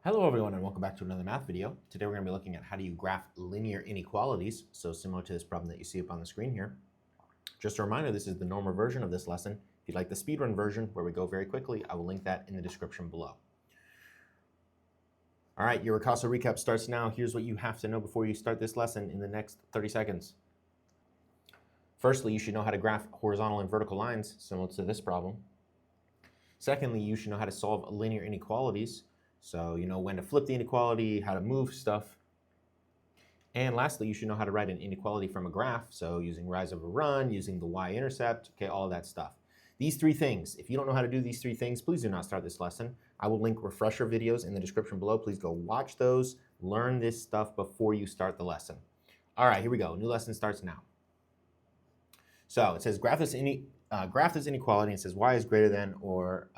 Hello everyone and welcome back to another math video. Today we're going to be looking at how do you graph linear inequalities, so similar to this problem that you see up on the screen here. Just a reminder, this is the normal version of this lesson. If you'd like the speedrun version where we go very quickly, I will link that in the description below. All right, your Ricasso Recap starts now. Here's what you have to know before you start this lesson in the next 30 seconds. Firstly, you should know how to graph horizontal and vertical lines, similar to this problem. Secondly, you should know how to solve linear inequalities. So you know when to flip the inequality, how to move stuff. And lastly, you should know how to write an inequality from a graph. So using rise over run, using the y-intercept, okay, all of that stuff. These three things, if you don't know how to do these three things, please do not start this lesson. I will link refresher videos in the description below. Please go watch those, learn this stuff before you start the lesson. All right, here we go. New lesson starts now. So it says graph this inequality and it says y is greater than or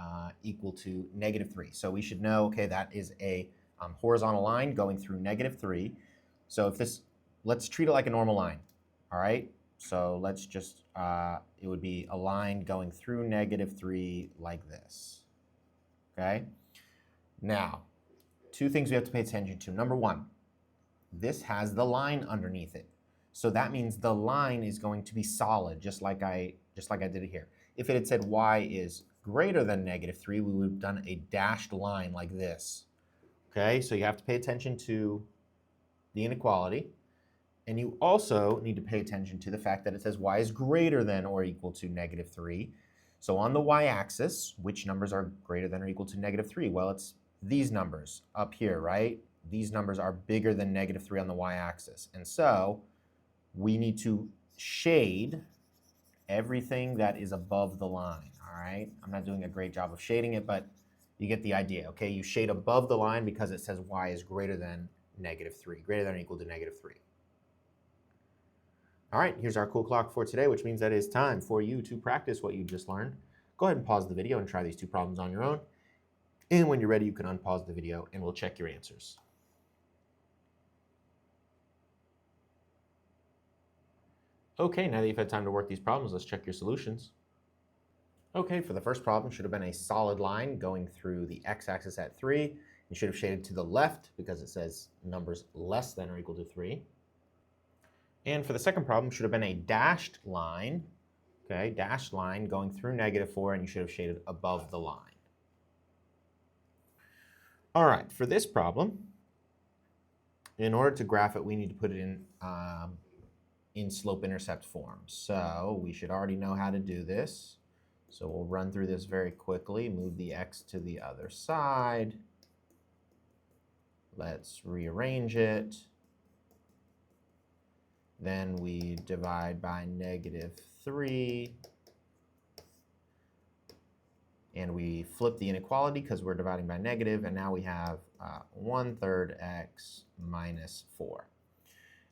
equal to -3. So we should know, okay, that is a horizontal line going through -3. So if this, let's treat it like a normal line, all right? So let's just, it would be a line going through -3 like this, okay? Now, two things we have to pay attention to. Number one, this has the line underneath it. So that means the line is going to be solid, just like I did it here. If it had said y is greater than -3, we would have done a dashed line like this. Okay, so you have to pay attention to the inequality. And you also need to pay attention to the fact that it says y is greater than or equal to -3. So on the y-axis, which numbers are greater than or equal to -3? Well, it's these numbers up here, right? These numbers are bigger than -3 on the y-axis. And so we need to shade everything that is above the line, all right? I'm not doing a great job of shading it, but you get the idea, okay? You shade above the line because it says y is greater than -3, greater than or equal to -3. All right, here's our cool clock for today, which means that it's time for you to practice what you just learned. Go ahead and pause the video and try these two problems on your own. And when you're ready, you can unpause the video and we'll check your answers. Okay, now that you've had time to work these problems, let's check your solutions. Okay, for the first problem, should have been a solid line going through the x-axis at 3. You should have shaded to the left because it says numbers less than or equal to 3. And for the second problem, should have been a dashed line, okay, dashed line going through -4, and you should have shaded above the line. All right, for this problem, in order to graph it, we need to put it in slope-intercept form. So we should already know how to do this. So we'll run through this very quickly, move the x to the other side. Let's rearrange it. Then we divide by -3. And we flip the inequality because we're dividing by negative, and now we have 1/3 x minus 4.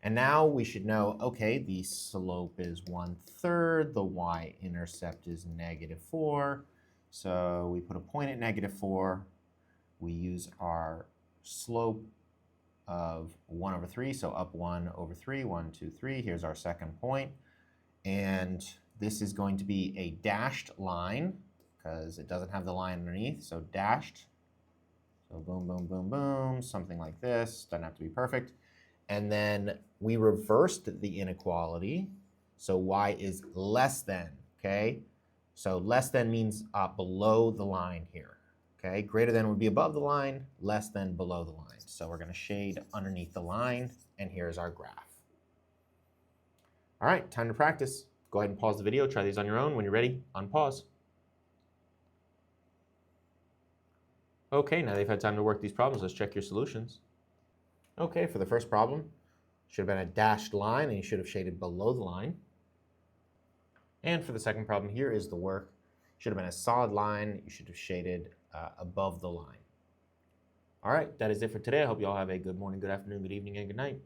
And now we should know, okay, the slope is 1/3, the y-intercept is -4. So we put a point at -4. We use our slope of 1/3, so up 1/3, 1, 2, 3. Here's our second point. And this is going to be a dashed line because it doesn't have the line underneath, so dashed. So boom, boom, boom, boom, something like this. Doesn't have to be perfect. And then we reversed the inequality, so y is less than, okay? So less than means below the line here, okay? Greater than would be above the line, less than below the line. So we're gonna shade underneath the line, and here's our graph. All right, time to practice. Go ahead and pause the video, try these on your own. When you're ready, unpause. Okay, now they've had time to work these problems, let's check your solutions. Okay, for the first problem, should have been a dashed line, and you should have shaded below the line. And for the second problem, here is the work. Should have been a solid line, you should have shaded above the line. All right, that is it for today. I hope you all have a good morning, good afternoon, good evening, and good night.